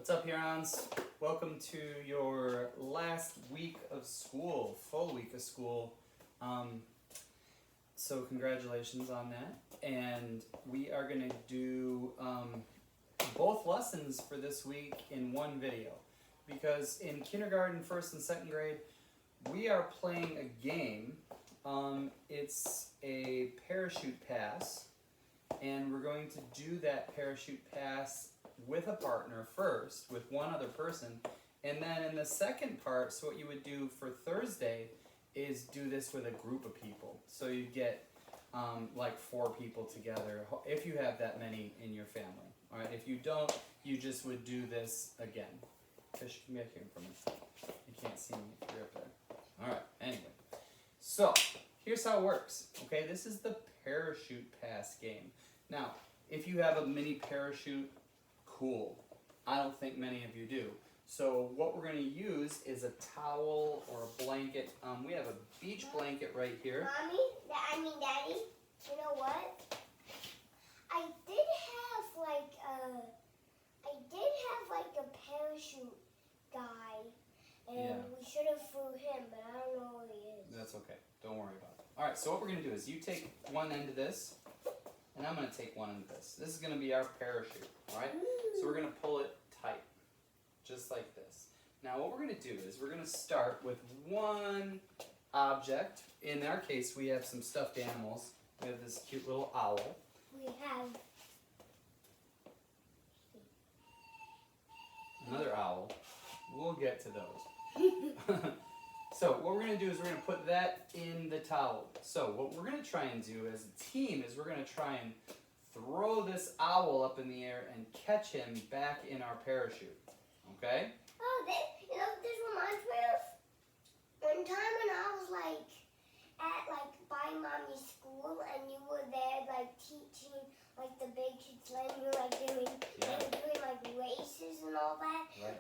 What's up, Hurons? Welcome to your last week of school, full week of school. So congratulations on that. And we are going to do both lessons for this week in one video. Because in kindergarten, first and second grade, we are playing a game. It's a parachute pass. And we're going to do that parachute pass with a partner first, with one other person, and then in the second part, so what you would do for Thursday is do this with a group of people. So you get like 4 people together, if you have that many in your family. All right, if you don't, you just would do this again. Fish, come back here for me. You can't see me if you're up there. All right, anyway. So, here's how it works. Okay, this is the parachute pass game. Now, if you have a mini parachute, cool. I don't think many of you do. So what we're going to use is a towel or a blanket. We have a beach blanket right here. Daddy, you know what? I did have like a parachute guy, and we should have threw him, but I don't know where he is. That's okay. Don't worry about it. All right. So what we're going to do is you take one end of this, and I'm going to take one end of this. This is going to be our parachute. All right. So we're going to pull it tight, just like this. Now what we're going to do is we're going to start with one object. In our case, we have some stuffed animals. We have this cute little owl. We have another owl. We'll get to those. So what we're going to do is we're going to put that in the towel. So what we're going to try and do as a team is we're going to try and throw this owl up in the air and catch him back in our parachute. Okay? Oh, this reminds me of one time when I was at by mommy's school, and you were there teaching the big kids, and you were doing races and all that. Right.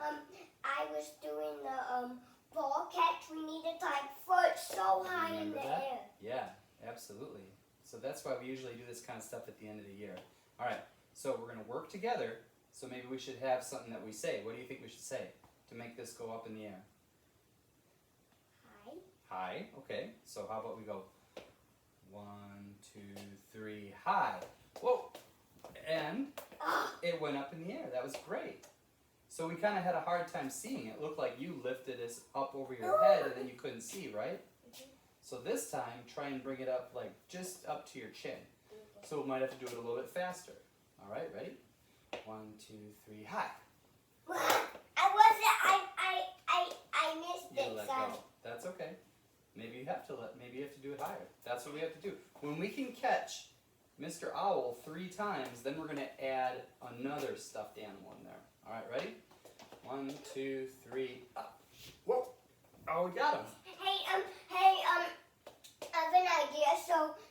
I was doing the ball catch. We needed to float so high in the air. Yeah, absolutely. So that's why we usually do this kind of stuff at the end of the year. All right, so we're going to work together. So maybe we should have something that we say. What do you think we should say to make this go up in the air? Hi. Hi, okay. So how about we go 1, 2, 3, hi. Whoa, and it went up in the air. That was great. So we kind of had a hard time seeing. It looked like you lifted us up over your head and then you couldn't see, right? So this time, try and bring it up just up to your chin. So we might have to do it a little bit faster. All right, ready? 1, 2, 3, hi. I missed it. You let go. That's okay. Maybe you have to do it higher. That's what we have to do. When we can catch Mr. Owl 3 times, then we're going to add another stuffed animal in there. All right, ready? 1, 2, 3, up. Whoa! Oh, we got him. I have an idea.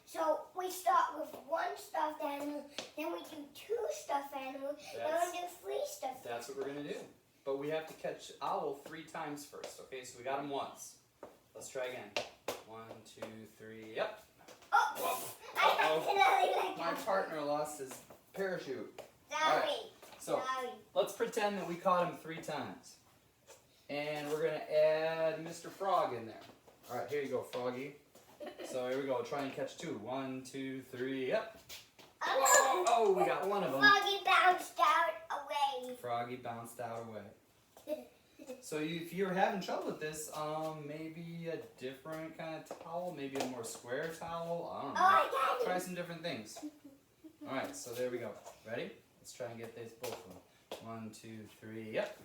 So we start with 1 stuffed animal, then we do 2 stuffed animals, then we do 3 stuffed. That's what we're gonna do. But we have to catch Owl 3 times first. Okay, so we got him once. Let's try again. 1, 2, 3, up. Oh! Uh-oh. My partner lost his parachute. Sorry. All right. So let's pretend that we caught him 3 times. And we're going to add Mr. Frog in there. All right, here you go, Froggy. So here we go. Try and catch 2. 1, 2, 3, up. Oh, we got one of them. Froggy bounced out away. Froggy bounced out away. So if you're having trouble with this, maybe a different kind of towel, maybe a more square towel. I don't know. I got it. Try some different things. All right, so there we go. Ready? Let's try and get these both of them. 1, 2, 3, yep.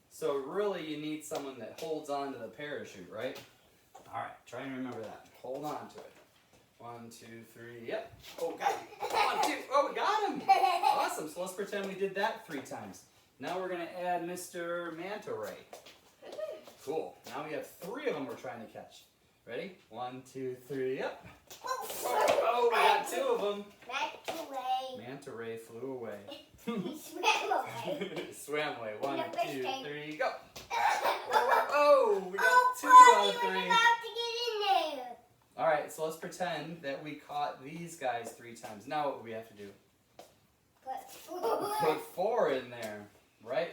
So really you need someone that holds on to the parachute, right? All right, try and remember that. Hold on to it. 1, 2, 3, yep. Oh, got him. 1, 2, oh, we got him. Awesome, so let's pretend we did that 3 times. Now we're gonna add Mr. Manta Ray. Cool, now we have 3 of them we're trying to catch. Ready? 1, 2, 3, yep. Oh, we got 2 of them. Manta Ray flew away. He swam away. Swam away. 1, No, 2, fish 3, go. Oh, we got 2 out of 3. Froggy was about to get in there. All right, so let's pretend that we caught these guys 3 times. Now what do we have to do? Put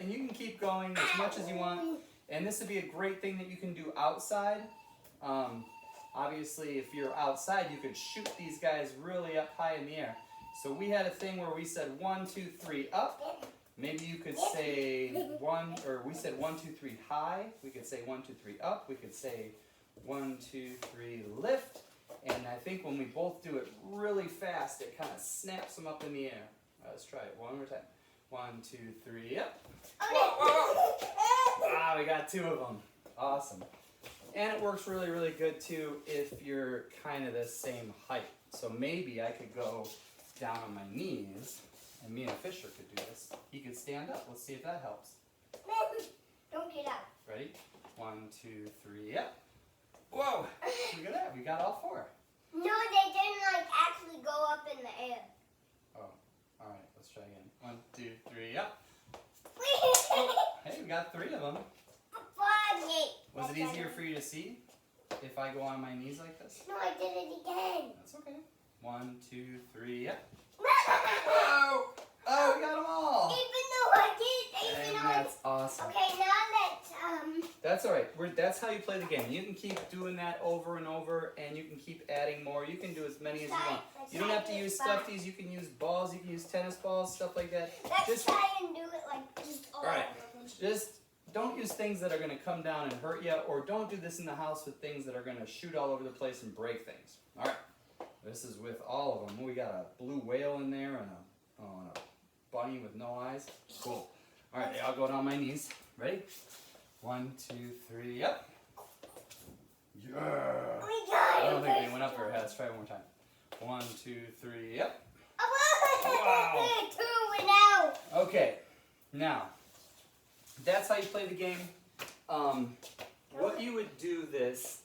and you can keep going as much as you want. And this would be a great thing that you can do outside. Obviously, if you're outside, you could shoot these guys really up high in the air. So we had a thing where we said 1, 2, 3 up. Maybe you could say we said 1, 2, 3 high. We could say 1, 2, 3 up. We could say 1, 2, 3 lift. And I think when we both do it really fast, it kind of snaps them up in the air. Let's try it one more time. 1, 2, 3 up. Ah, we got 2 of them. Awesome. And it works really, really good too if you're kind of the same height. So maybe I could go down on my knees, and me and Fisher could do this. He could stand up. Let's see if that helps. Don't get out. Ready? 1, 2, 3 up. Whoa! Look at that. We got all 4. No, they didn't actually go up in the air. Oh, all right. Let's try again. 1, 2, 3 up. Oh, hey, we got 3 of them. Was it easier for you to see if I go on my knees like this? No, I did it again. That's okay. 1, 2, 3 up. Oh! Oh, we got them all. Even though I did, That's awesome. Okay, now that That's all right. That's how you play the game. You can keep doing that over and over, and you can keep adding more. You can do as many as you want. You don't have to use stuffies. You can use balls. You can use tennis balls, stuff like that. Let's try and do it like just all right. over. Just don't use things that are going to come down and hurt you, or don't do this in the house with things that are going to shoot all over the place and break things. All right. This is with all of them. We got a blue whale in there and a bunny with no eyes. Cool. All right, I'll go down on my knees. Ready? 1, 2, 3, up. Yeah. We got it. I don't think they went up very high. Let's try it one more time. 1, 2, 3, up. Wow. 2 went out. Okay. Now, that's how you play the game. What you would do this.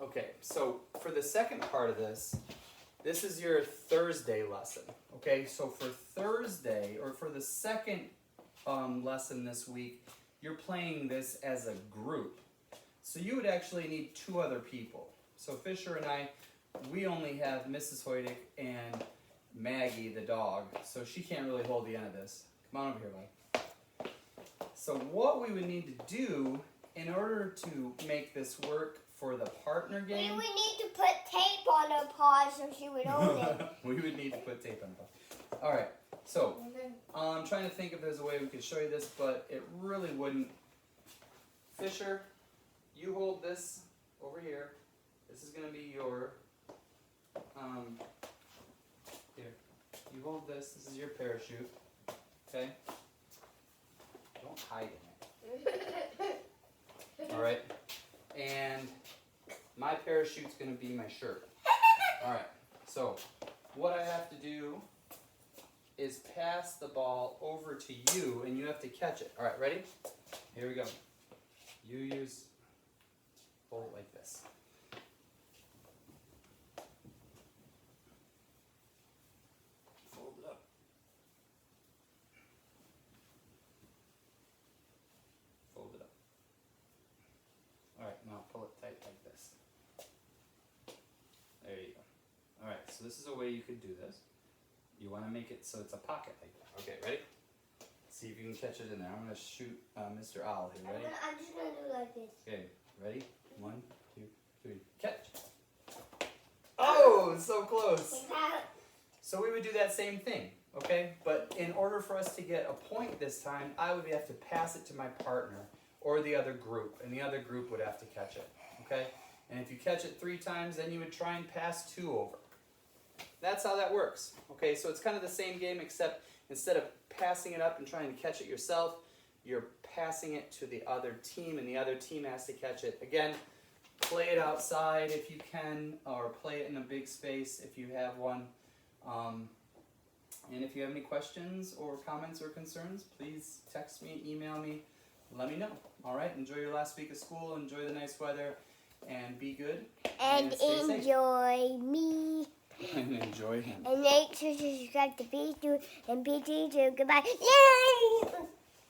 Okay, so for the second part of this, this is your Thursday lesson. Okay, so for Thursday, or for the second lesson this week, you're playing this as a group. So you would actually need 2 other people. So Fisher and I, we only have Mrs. Hoydick and Maggie, the dog, so she can't really hold the end of this. Come on over here, bud. So what we would need to do in order to make this work for the partner game... We would need to put tape on her paw so she would hold it. We would need to put tape on her paw. All right, so I'm trying to think if there's a way we could show you this, but it really wouldn't. Fisher, you hold this over here. This is going to be your... here. You hold this. This is your parachute. Okay? Don't hide in it. All right? And my parachute's going to be my shirt. All right. So what I have to do is pass the ball over to you, and you have to catch it. All right, ready? Here we go. You hold it like this. Fold it up. Fold it up. All right, now pull it tight like this. There you go. All right, so this is a way you could do this. You want to make it so it's a pocket like that. Okay, ready? See if you can catch it in there. I'm going to shoot Mr. Owl here. Ready? I'm just going to do like this. Okay, ready? 1, 2, 3, catch. Oh, so close. So we would do that same thing, okay? But in order for us to get a point this time, I would have to pass it to my partner or the other group, and the other group would have to catch it, okay? And if you catch it 3 times, then you would try and pass 2 over. That's how that works, okay? So it's kind of the same game, except instead of passing it up and trying to catch it yourself, you're passing it to the other team, and the other team has to catch it. Again, play it outside if you can, or play it in a big space if you have one. And if you have any questions or comments or concerns, please text me, email me, let me know. All right, enjoy your last week of school, enjoy the nice weather, and be good. And stay enjoy me. And enjoy him. And make sure to subscribe to K-2 and K-2. Goodbye. Yay!